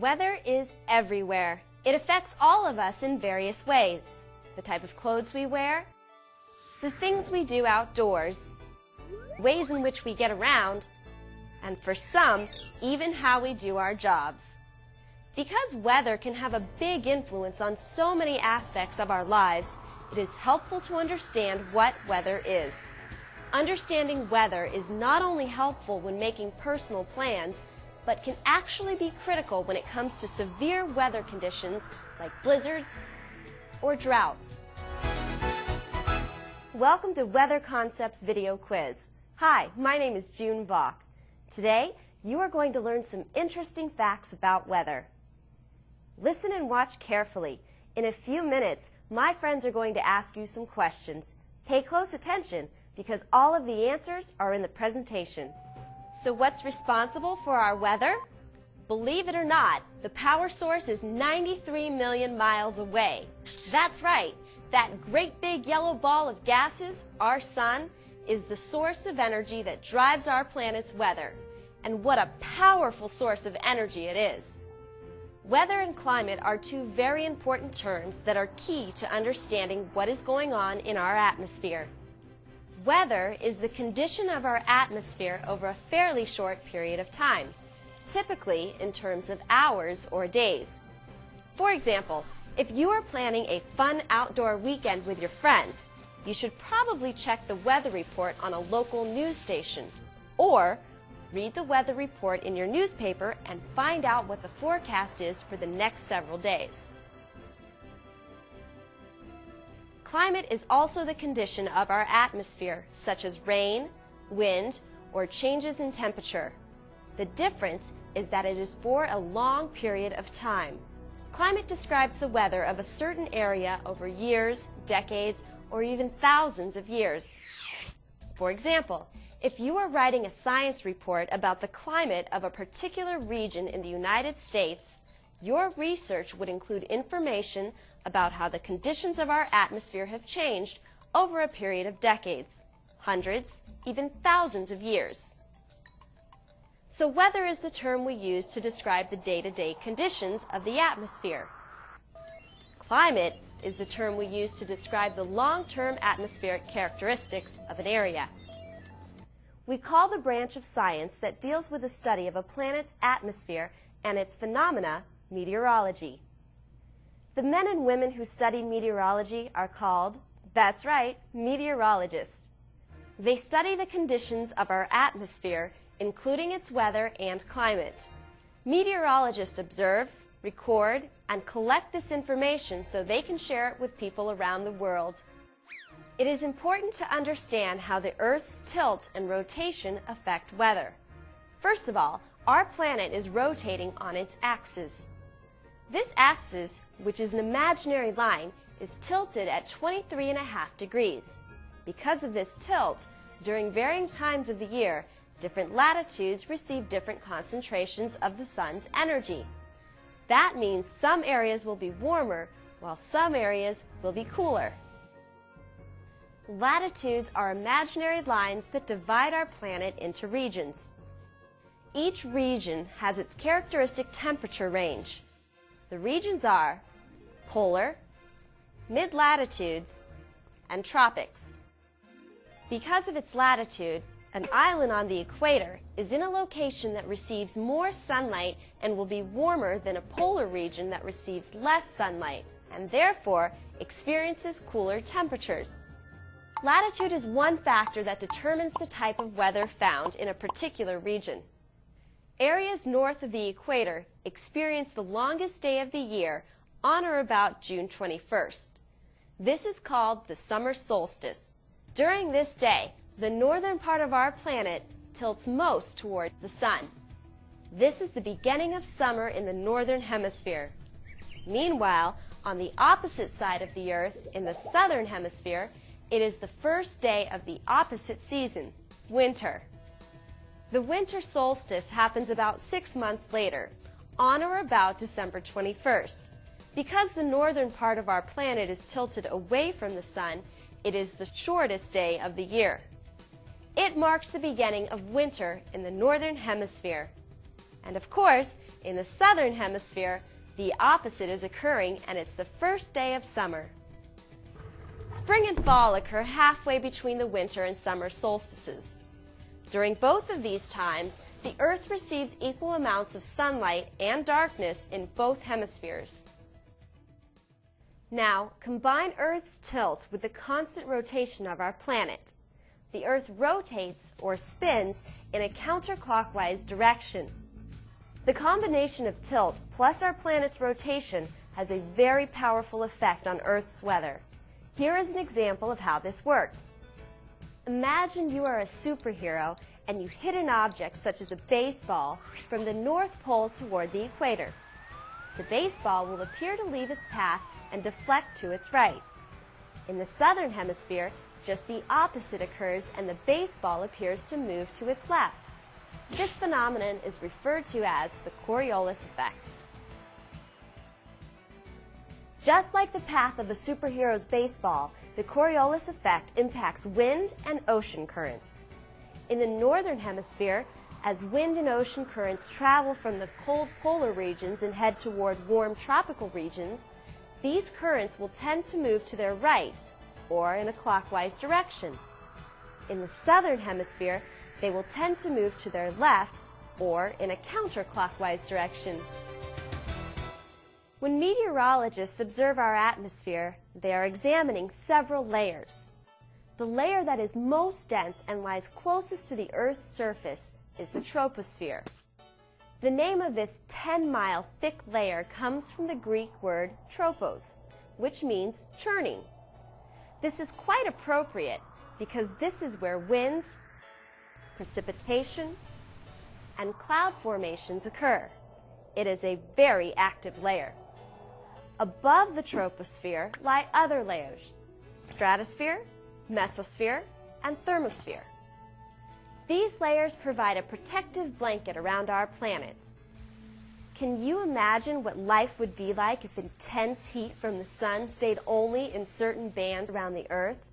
Weather is everywhere. It affects all of us in various ways. The type of clothes we wear, the things we do outdoors, ways in which we get around, and for some, even how we do our jobs. Because weather can have a big influence on so many aspects of our lives, it is helpful to understand what weather is. Understanding weather is not only helpful when making personal plans, but can actually be critical when it comes to severe weather conditions like blizzards or droughts. Welcome to Weather Concepts Video Quiz. Hi, my name is June Vaught. Today, you are going to learn some interesting facts about weather. Listen and watch carefully. In a few minutes, my friends are going to ask you some questions. Pay close attention because all of the answers are in the presentation. So what's responsible for our weather? Believe it or not, the power source is 93 million miles away. That's right, that great big yellow ball of gases, our sun, is the source of energy that drives our planet's weather. And what a powerful source of energy it is. Weather and climate are two very important terms that are key to understanding what is going on in our atmosphere. Weather is the condition of our atmosphere over a fairly short period of time, typically in terms of hours or days. For example, if you are planning a fun outdoor weekend with your friends, you should probably check the weather report on a local news station, or read the weather report in your newspaper and find out what the forecast is for the next several days. Climate is also the condition of our atmosphere, such as rain, wind, or changes in temperature. The difference is that it is for a long period of time. Climate describes the weather of a certain area over years, decades, or even thousands of years. For example, if you are writing a science report about the climate of a particular region in the United States, your research would include information about how the conditions of our atmosphere have changed over a period of decades, hundreds, even thousands of years. So weather is the term we use to describe the day-to-day conditions of the atmosphere. Climate is the term we use to describe the long-term atmospheric characteristics of an area. We call the branch of science that deals with the study of a planet's atmosphere and its phenomena meteorology. The men and women who study meteorology are called, that's right, meteorologists. They study the conditions of our atmosphere, including its weather and climate. Meteorologists observe, record, and collect this information so they can share it with people around the world. It is important to understand how the Earth's tilt and rotation affect weather. First of all, our planet is rotating on its axis. This axis, which is an imaginary line, is tilted at 23.5 degrees. Because of this tilt, during varying times of the year, different latitudes receive different concentrations of the sun's energy. That means some areas will be warmer, while some areas will be cooler. Latitudes are imaginary lines that divide our planet into regions. Each region has its characteristic temperature range. The regions are polar, mid-latitudes, and tropics. Because of its latitude, an island on the equator is in a location that receives more sunlight and will be warmer than a polar region that receives less sunlight and therefore experiences cooler temperatures. Latitude is one factor that determines the type of weather found in a particular region. Areas north of the equator experience the longest day of the year on or about June 21st. This is called the summer solstice. During this day, the northern part of our planet tilts most toward the sun. This is the beginning of summer in the northern hemisphere. Meanwhile, on the opposite side of the Earth, in the southern hemisphere, it is the first day of the opposite season, winter. The winter solstice happens about 6 months later, on or about December 21st. Because the northern part of our planet is tilted away from the sun, it is the shortest day of the year. It marks the beginning of winter in the northern hemisphere. And of course, in the southern hemisphere, the opposite is occurring, and it's the first day of summer. Spring and fall occur halfway between the winter and summer solstices. During both of these times, the Earth receives equal amounts of sunlight and darkness in both hemispheres. Now, combine Earth's tilt with the constant rotation of our planet. The Earth rotates, or spins, in a counterclockwise direction. The combination of tilt plus our planet's rotation has a very powerful effect on Earth's weather. Here is an example of how this works. Imagine you are a superhero and you hit an object such as a baseball from the North Pole toward the equator. The baseball will appear to leave its path and deflect to its right. In the southern hemisphere, just the opposite occurs and the baseball appears to move to its left. This phenomenon is referred to as the Coriolis effect. Just like the path of a superhero's baseball, the Coriolis effect impacts wind and ocean currents. In the northern hemisphere, as wind and ocean currents travel from the cold polar regions and head toward warm tropical regions, these currents will tend to move to their right, or in a clockwise direction. In the southern hemisphere, they will tend to move to their left, or in a counterclockwise direction. When meteorologists observe our atmosphere, they are examining several layers. The layer that is most dense and lies closest to the Earth's surface is the troposphere. The name of this 10-mile thick layer comes from the Greek word tropos, which means churning. This is quite appropriate because this is where winds, precipitation, and cloud formations occur. It is a very active layer. Above the troposphere lie other layers: stratosphere, mesosphere, and thermosphere. These layers provide a protective blanket around our planet. Can you imagine what life would be like if intense heat from the sun stayed only in certain bands around the Earth?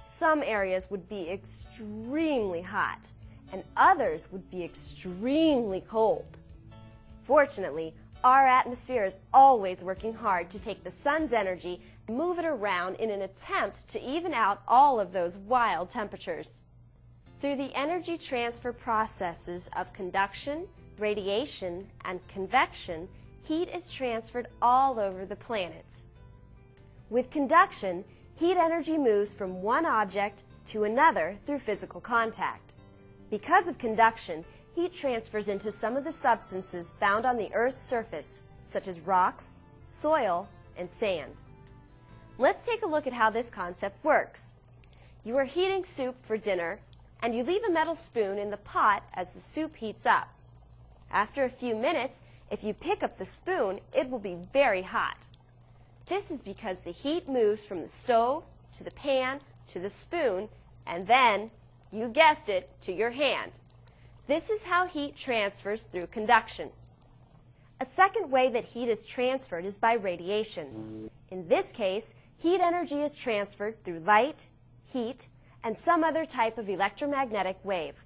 Some areas would be extremely hot, and others would be extremely cold. Fortunately, our atmosphere is always working hard to take the sun's energy and move it around in an attempt to even out all of those wild temperatures. Through the energy transfer processes of conduction, radiation, and convection, heat is transferred all over the planet. With conduction, heat energy moves from one object to another through physical contact. Because of conduction, heat transfers into some of the substances found on the Earth's surface, such as rocks, soil, and sand. Let's take a look at how this concept works. You are heating soup for dinner, and you leave a metal spoon in the pot as the soup heats up. After a few minutes, if you pick up the spoon, it will be very hot. This is because the heat moves from the stove to the pan to the spoon, and then, you guessed it, to your hand. This is how heat transfers through conduction. A second way that heat is transferred is by radiation. In this case, heat energy is transferred through light, heat, and some other type of electromagnetic wave.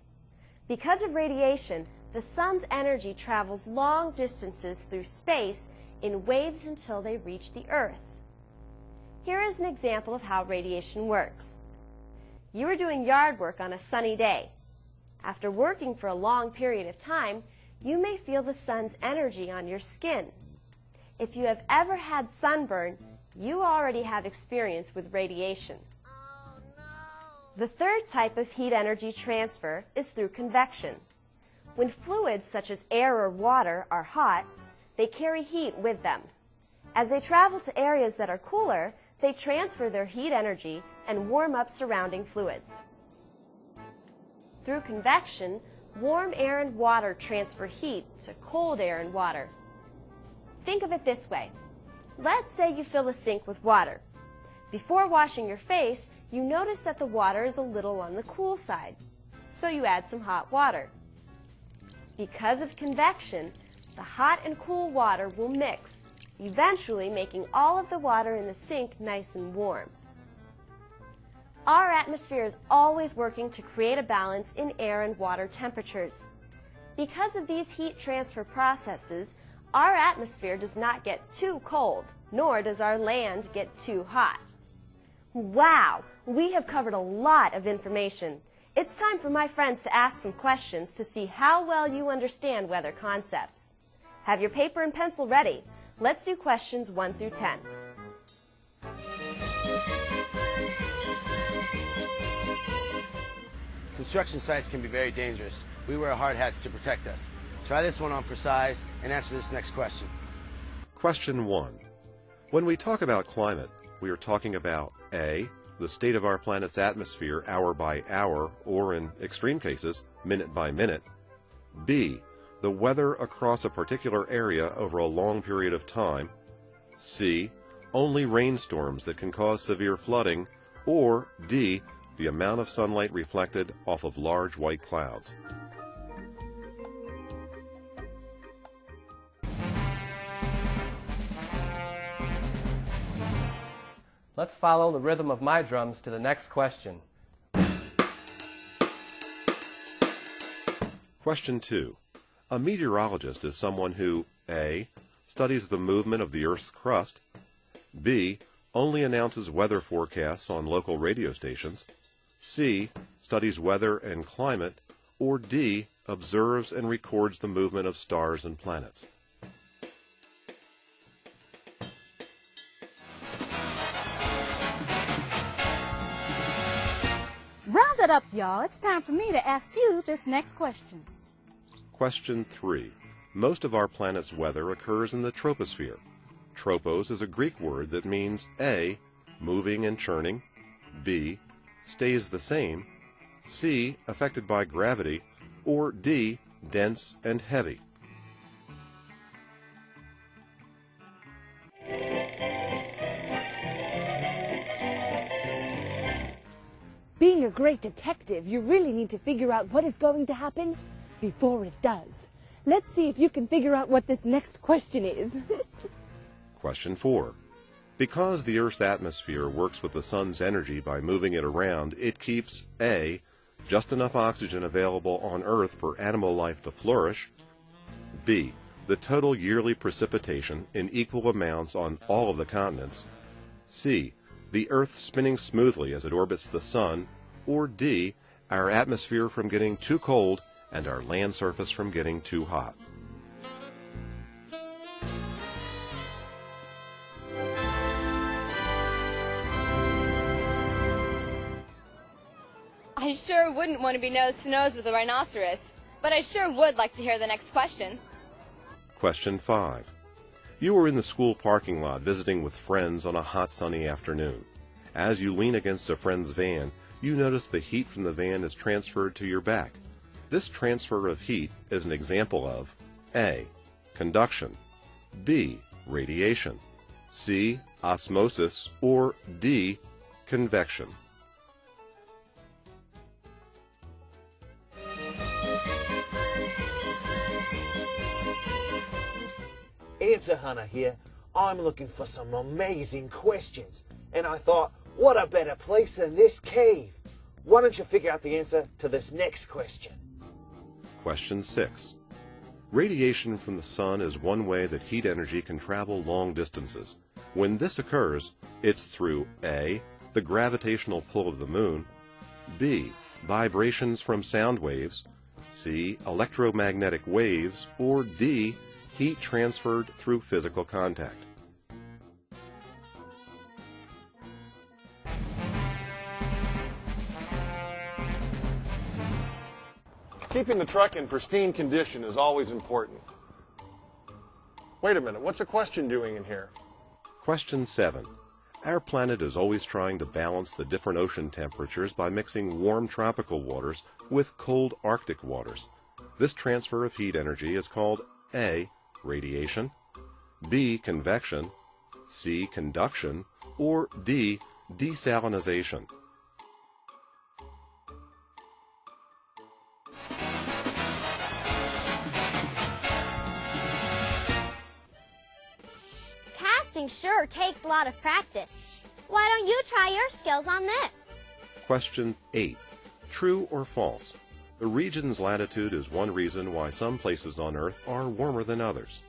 Because of radiation, the sun's energy travels long distances through space in waves until they reach the Earth. Here is an example of how radiation works. You are doing yard work on a sunny day. After working for a long period of time, you may feel the sun's energy on your skin. If you have ever had sunburn, you already have experience with radiation. The third type of heat energy transfer is through convection. When fluids such as air or water are hot, they carry heat with them. As they travel to areas that are cooler, they transfer their heat energy and warm up surrounding fluids. Through convection, warm air and water transfer heat to cold air and water. Think of it this way. Let's say you fill a sink with water. Before washing your face, you notice that the water is a little on the cool side, so you add some hot water. Because of convection, the hot and cool water will mix, eventually making all of the water in the sink nice and warm. Our atmosphere is always working to create a balance in air and water temperatures. Because of these heat transfer processes, our atmosphere does not get too cold, nor does our land get too hot. Wow, we have covered a lot of information. It's time for my friends to ask some questions to see how well you understand weather concepts. Have your paper and pencil ready. Let's do questions 1 through 10. Construction sites can be very dangerous. We wear hard hats to protect us. Try this one on for size and answer this next question. Question 1. When we talk about climate, we are talking about A, the state of our planet's atmosphere hour by hour, or in extreme cases, minute by minute. B, the weather across a particular area over a long period of time. C, only rainstorms that can cause severe flooding. Or D, the amount of sunlight reflected off of large white clouds. Let's follow the rhythm of my drums to the next question. Question 2. A meteorologist is someone who A, studies the movement of the Earth's crust, B, only announces weather forecasts on local radio stations, C, studies weather and climate, or D, observes and records the movement of stars and planets. Round it up, y'all. It's time for me to ask you this next question. Question 3. Most of our planet's weather occurs in the troposphere. Tropos is a Greek word that means A, moving and churning, B, stays the same, C, affected by gravity, or D, dense and heavy. Being a great detective, you really need to figure out what is going to happen before it does. Let's see if you can figure out what this next question is. Question 4. Because the Earth's atmosphere works with the sun's energy by moving it around, it keeps A, just enough oxygen available on Earth for animal life to flourish, B, the total yearly precipitation in equal amounts on all of the continents, C, the Earth spinning smoothly as it orbits the sun, or D, our atmosphere from getting too cold and our land surface from getting too hot. I sure wouldn't want to be nose to nose with a rhinoceros, but I sure would like to hear the next question. Question 5. You were in the school parking lot visiting with friends on a hot sunny afternoon. As you lean against a friend's van, you notice the heat from the van is transferred to your back. This transfer of heat is an example of A, conduction, B, radiation, C, osmosis, or D, convection. It's a hunter here. I'm looking for some amazing questions, and I thought, what a better place than this cave? Why don't you figure out the answer to this next question? Question 6. Radiation from the sun is one way that heat energy can travel long distances. When this occurs, it's through A, the gravitational pull of the moon, B, vibrations from sound waves, C, electromagnetic waves, or D, heat transferred through physical contact. Keeping the truck in pristine condition is always important. Wait a minute, what's a question doing in here? Question 7. Our planet is always trying to balance the different ocean temperatures by mixing warm tropical waters with cold Arctic waters. This transfer of heat energy is called A, radiation, B, convection, C, conduction, or D, desalinization. Forecasting sure takes a lot of practice. Why don't you try your skills on this? Question 8. True or false? The region's latitude is one reason why some places on Earth are warmer than others.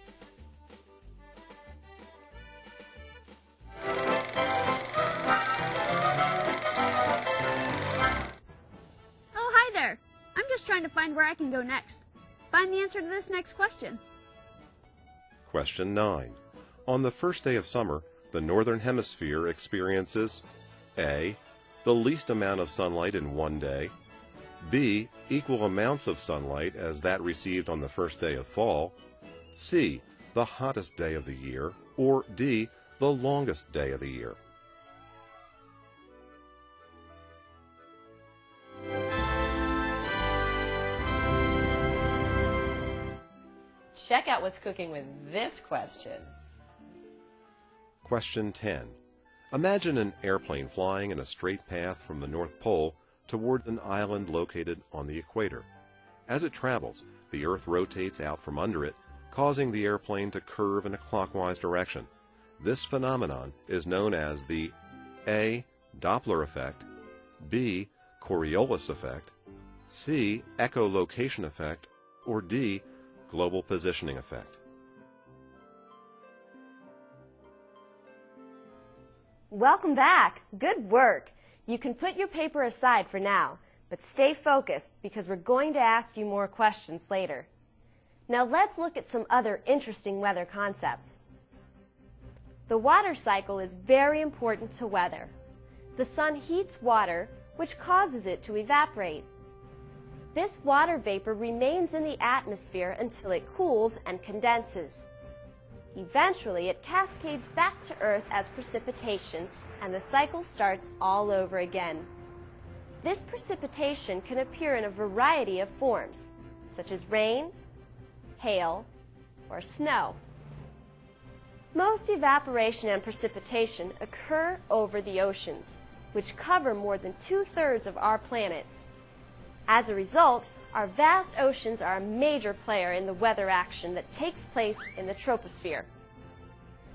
Oh, hi there. I'm just trying to find where I can go next. Find the answer to this next question. Question 9. On the first day of summer, the Northern Hemisphere experiences A. The least amount of sunlight in one day, B. Equal amounts of sunlight as that received on the first day of fall, C. The hottest day of the year, or D. The longest day of the year. Check out what's cooking with this question. Question 10. Imagine an airplane flying in a straight path from the North Pole toward an island located on the equator. As it travels, the Earth rotates out from under it, causing the airplane to curve in a clockwise direction. This phenomenon is known as the A. Doppler effect, B. Coriolis effect, C. Echolocation effect, or D. Global positioning effect. Welcome back. Good work. You can put your paper aside for now, but stay focused because we're going to ask you more questions later. Now let's look at some other interesting weather concepts. The water cycle is very important to weather. The sun heats water, which causes it to evaporate. This water vapor remains in the atmosphere until it cools and condenses. Eventually, it cascades back to Earth as precipitation, and the cycle starts all over again. This precipitation can appear in a variety of forms, such as rain, hail, or snow. Most evaporation and precipitation occur over the oceans, which cover more than 2/3 of our planet. As a result, our vast oceans are a major player in the weather action that takes place in the troposphere.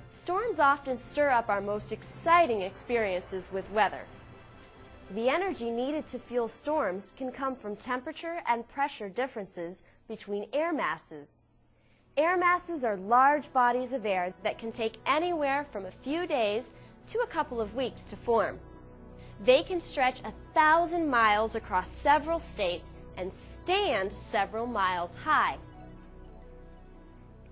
Storms often stir up our most exciting experiences with weather. The energy needed to fuel storms can come from temperature and pressure differences between air masses. Air masses are large bodies of air that can take anywhere from a few days to a couple of weeks to form. They can stretch 1,000 miles across several states and stand several miles high.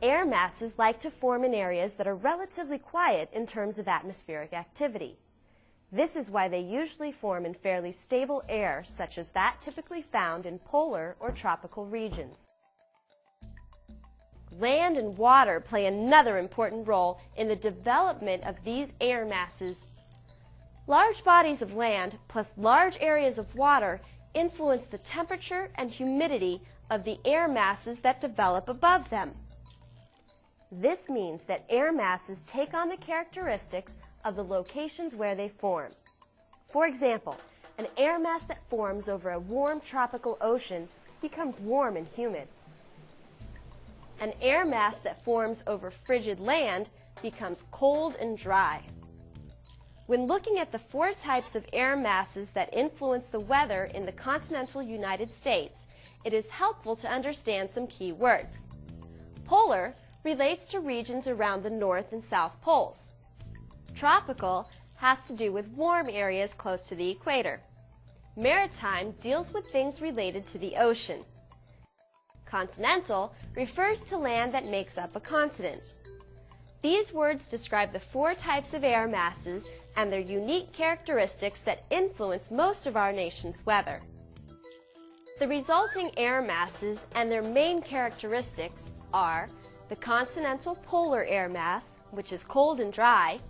Air masses like to form in areas that are relatively quiet in terms of atmospheric activity. This is why they usually form in fairly stable air, such as that typically found in polar or tropical regions. Land and water play another important role in the development of these air masses. Large bodies of land plus large areas of water influence the temperature and humidity of the air masses that develop above them. This means that air masses take on the characteristics of the locations where they form. For example, an air mass that forms over a warm tropical ocean becomes warm and humid. An air mass that forms over frigid land becomes cold and dry. When looking at the 4 types of air masses that influence the weather in the continental United States, it is helpful to understand some key words. Polar relates to regions around the North and South Poles. Tropical has to do with warm areas close to the equator. Maritime deals with things related to the ocean. Continental refers to land that makes up a continent. These words describe the 4 types of air masses and their unique characteristics that influence most of our nation's weather. The resulting air masses and their main characteristics are the continental polar air mass, which is cold and dry,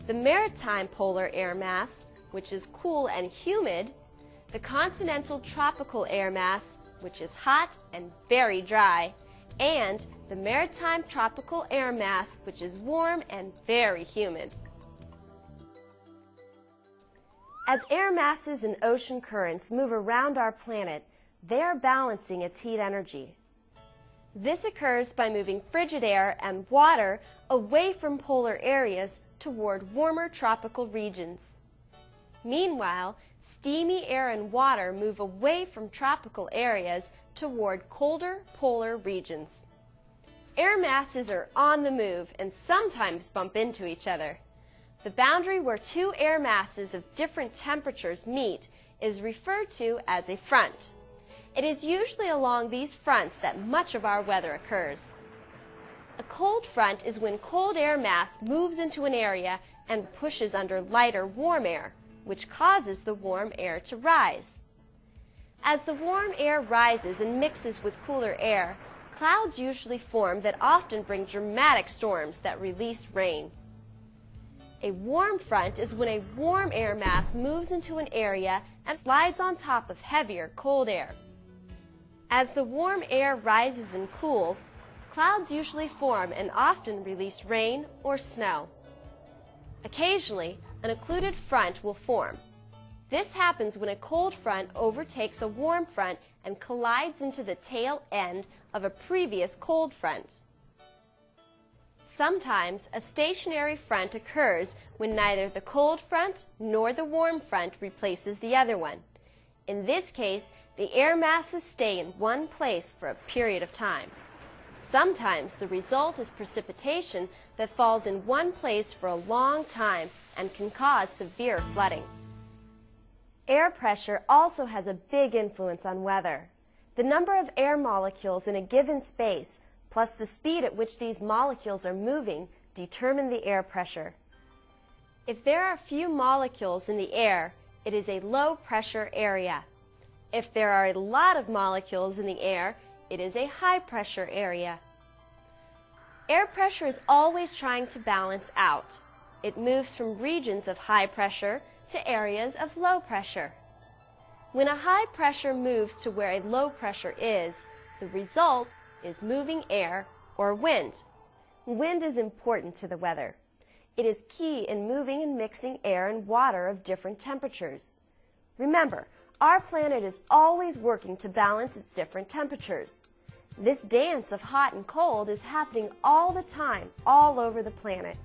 the maritime polar air mass, which is cool and humid, the continental tropical air mass, which is hot and very dry, and the maritime tropical air mass, which is warm and very humid. As air masses and ocean currents move around our planet, they are balancing its heat energy. This occurs by moving frigid air and water away from polar areas toward warmer tropical regions. Meanwhile, steamy air and water move away from tropical areas toward colder polar regions. Air masses are on the move and sometimes bump into each other. The boundary where two air masses of different temperatures meet is referred to as a front. It is usually along these fronts that much of our weather occurs. A cold front is when cold air mass moves into an area and pushes under lighter warm air, which causes the warm air to rise. As the warm air rises and mixes with cooler air, clouds usually form that often bring dramatic storms that release rain. A warm front is when a warm air mass moves into an area and slides on top of heavier cold air. As the warm air rises and cools, clouds usually form and often release rain or snow. Occasionally, an occluded front will form. This happens when a cold front overtakes a warm front and collides into the tail end of a previous cold front. Sometimes a stationary front occurs when neither the cold front nor the warm front replaces the other one. In this case, the air masses stay in one place for a period of time. Sometimes the result is precipitation that falls in one place for a long time and can cause severe flooding. Air pressure also has a big influence on weather. The number of air molecules in a given space, plus the speed at which these molecules are moving, determine the air pressure. If there are few molecules in the air, it is a low pressure area. If there are a lot of molecules in the air, it is a high pressure area. Air pressure is always trying to balance out. It moves from regions of high pressure to areas of low pressure. When a high pressure moves to where a low pressure is, the result is moving air or wind. Wind is important to the weather. It is key in moving and mixing air and water of different temperatures. Remember, our planet is always working to balance its different temperatures. This dance of hot and cold is happening all the time, all over the planet.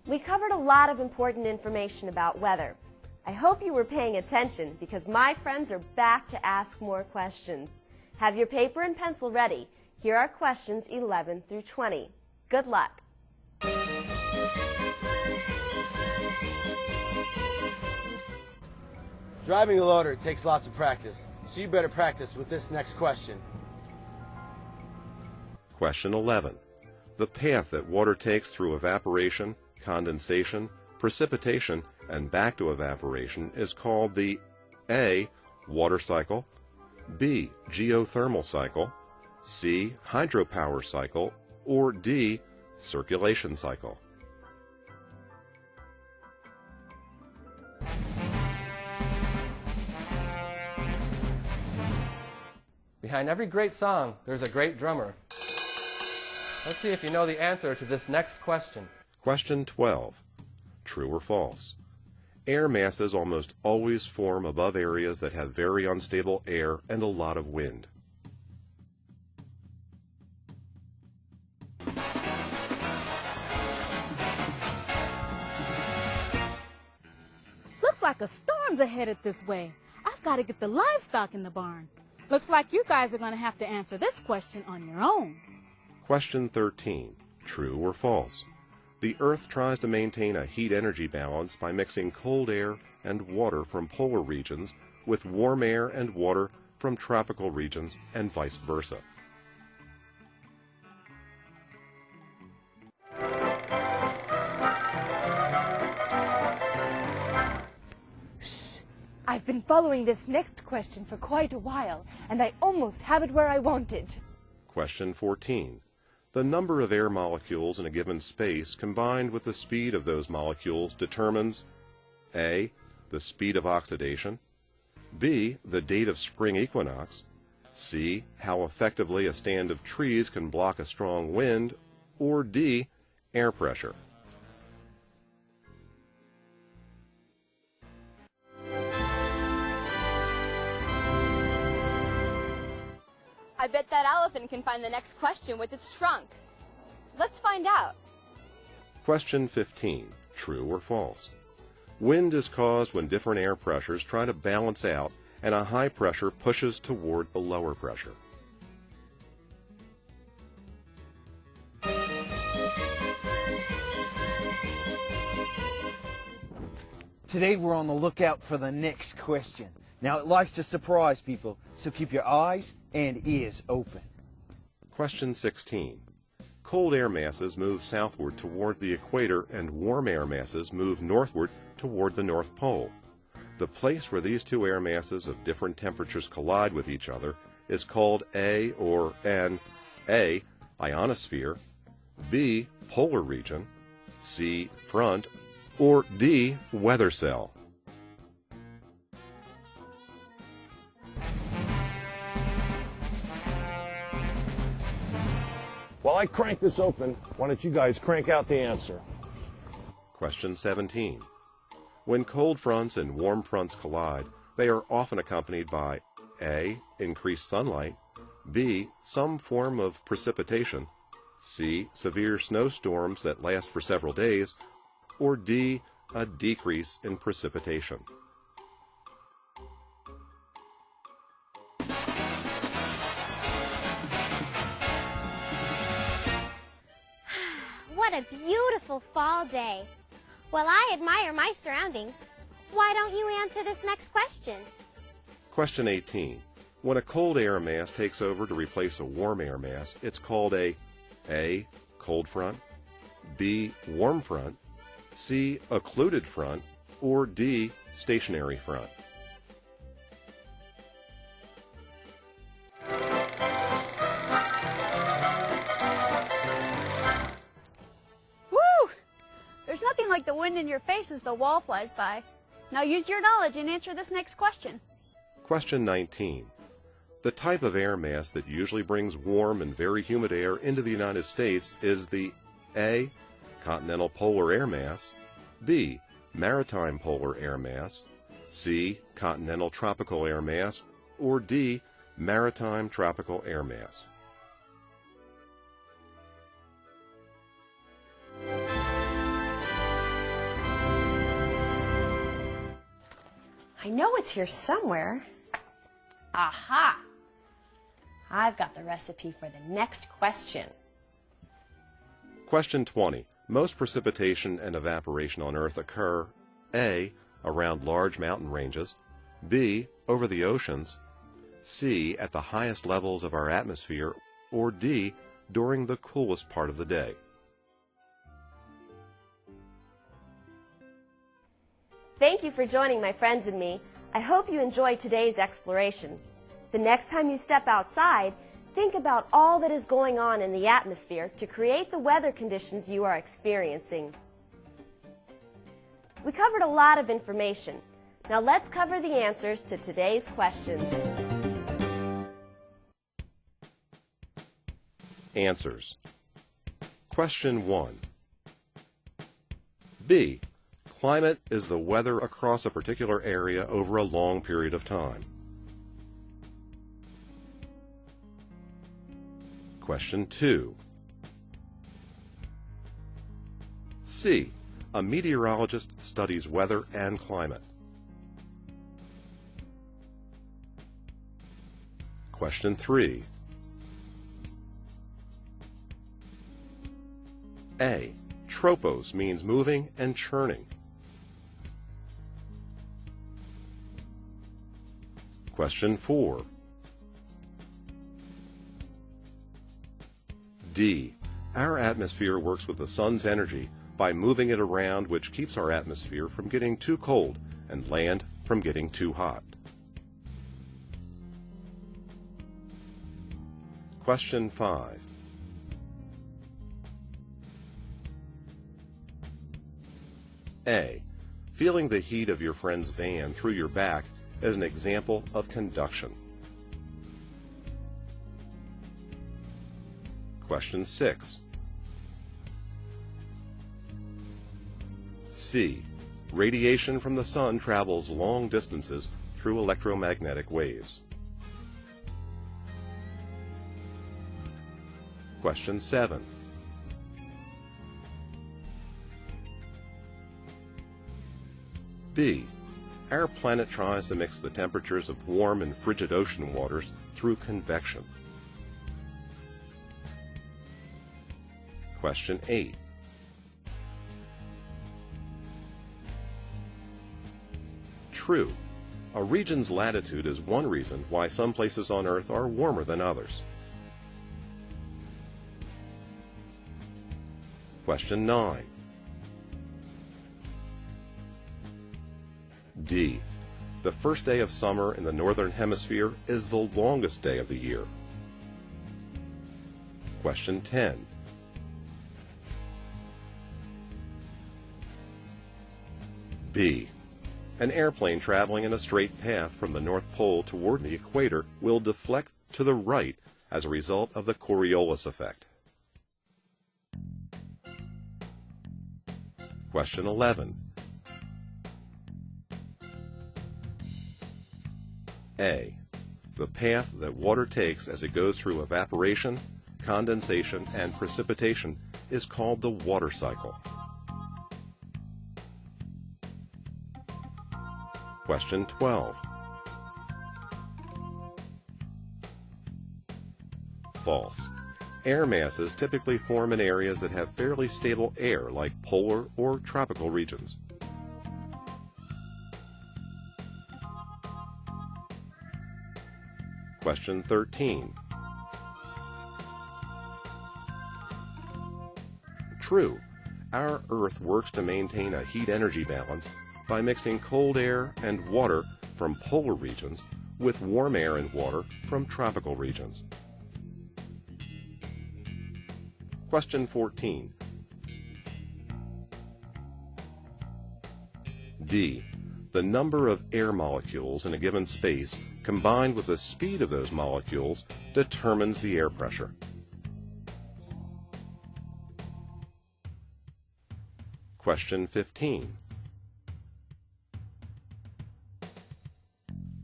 We covered a lot of important information about weather. I hope you were paying attention because my friends are back to ask more questions. Have your paper and pencil ready. Here are questions 11 through 20. Good luck. Driving a loader takes lots of practice, so you better practice with this next question. Question 11. The path that water takes through evaporation, condensation, precipitation, and back to evaporation is called the A. Water cycle, B. Geothermal cycle, C. Hydropower cycle, or D. Circulation cycle. Behind every great song, there's a great drummer. Let's see if you know the answer to this next question. Question 12. True or false? Air masses almost always form above areas that have very unstable air and a lot of wind. Looks like a storm's aheaded this way. I've got to get the livestock in the barn. Looks like you guys are going to have to answer this question on your own. Question 13. True or false? The Earth tries to maintain a heat-energy balance by mixing cold air and water from polar regions with warm air and water from tropical regions and vice versa. Shh! I've been following this next question for quite a while, and I almost have it where I want it. Question 14. The number of air molecules in a given space combined with the speed of those molecules determines A. The speed of oxidation, B. The date of spring equinox, C. How effectively a stand of trees can block a strong wind, or D. Air pressure. I bet that elephant can find the next question with its trunk. Let's find out. Question 15. True or false? Wind is caused when different air pressures try to balance out and a high pressure pushes toward a lower pressure. Today we're on the lookout for the next question. Now it likes to surprise people, so keep your eyes and ears open. Question 16. Cold air masses move southward toward the equator and warm air masses move northward toward the North Pole. The place where these two air masses of different temperatures collide with each other is called A or an A, ionosphere, B, polar region, C, front, or D, weather cell. While I crank this open, why don't you guys crank out the answer? Question 17. When cold fronts and warm fronts collide, they are often accompanied by A, increased sunlight, B, some form of precipitation, C, severe snowstorms that last for several days, or D, a decrease in precipitation. What a beautiful fall day. While I admire my surroundings, why don't you answer this next question? Question 18. When a cold air mass takes over to replace a warm air mass, it's called a cold front, B, warm front, C, occluded front, or D, stationary front. Woo! There's nothing like the wind in your face as the wall flies by. Now use your knowledge and answer this next question. Question 19. The type of air mass that usually brings warm and very humid air into the United States is the A, continental polar air mass, B, maritime polar air mass, C, continental tropical air mass, or D, maritime tropical air mass. I know it's here somewhere. Aha! I've got the recipe for the next question. Question 20. Most precipitation and evaporation on Earth occur A, around large mountain ranges, B, over the oceans, C, at the highest levels of our atmosphere, or D, during the coolest part of the day. Thank you for joining my friends and me. I hope you enjoyed today's exploration. The next time you step outside, think about all that is going on in the atmosphere to create the weather conditions you are experiencing. We covered a lot of information. Now let's cover the answers to today's questions. Answers. Question 1. B. Climate is the weather across a particular area over a long period of time. Question 2. C. A meteorologist studies weather and climate. Question 3. A. Tropos means moving and churning. Question 4. D. Our atmosphere works with the sun's energy by moving it around, which keeps our atmosphere from getting too cold and land from getting too hot. Question 5. A. Feeling the heat of your friend's van through your back is an example of conduction. Question 6. C. Radiation from the sun travels long distances through electromagnetic waves. Question 7. B. Our planet tries to mix the temperatures of warm and frigid ocean waters through convection. Question 8. True. A region's latitude is one reason why some places on Earth are warmer than others. Question 9. D. The first day of summer in the Northern Hemisphere is the longest day of the year. Question 10. B. An airplane traveling in a straight path from the North Pole toward the equator will deflect to the right as a result of the Coriolis effect. Question 11. A. The path that water takes as it goes through evaporation, condensation, and precipitation is called the water cycle. Question 12. False. Air masses typically form in areas that have fairly stable air, like polar or tropical regions. Question 13. True. Our Earth works to maintain a heat-energy balance by mixing cold air and water from polar regions with warm air and water from tropical regions. Question 14. D. The number of air molecules in a given space combined with the speed of those molecules determines the air pressure. Question 15.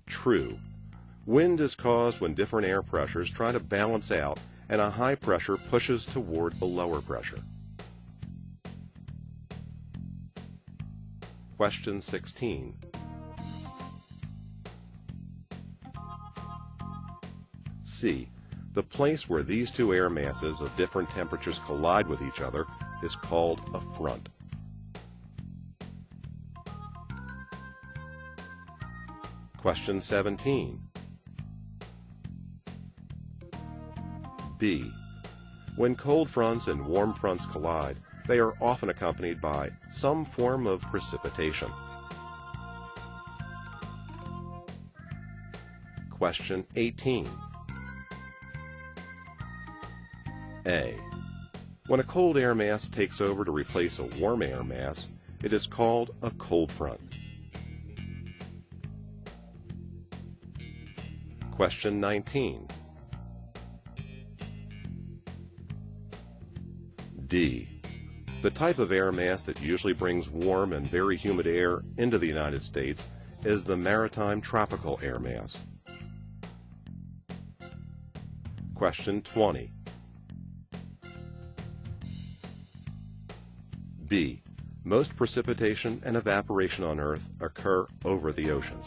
True. Wind is caused when different air pressures try to balance out and a high pressure pushes toward a lower pressure. Question 16. C. The place where these two air masses of different temperatures collide with each other is called a front. Question 17. B. When cold fronts and warm fronts collide, they are often accompanied by some form of precipitation. Question 18. A. When a cold air mass takes over to replace a warm air mass, it is called a cold front. Question 19. D. The type of air mass that usually brings warm and very humid air into the United States is the maritime tropical air mass. Question 20. B. Most precipitation and evaporation on Earth occur over the oceans.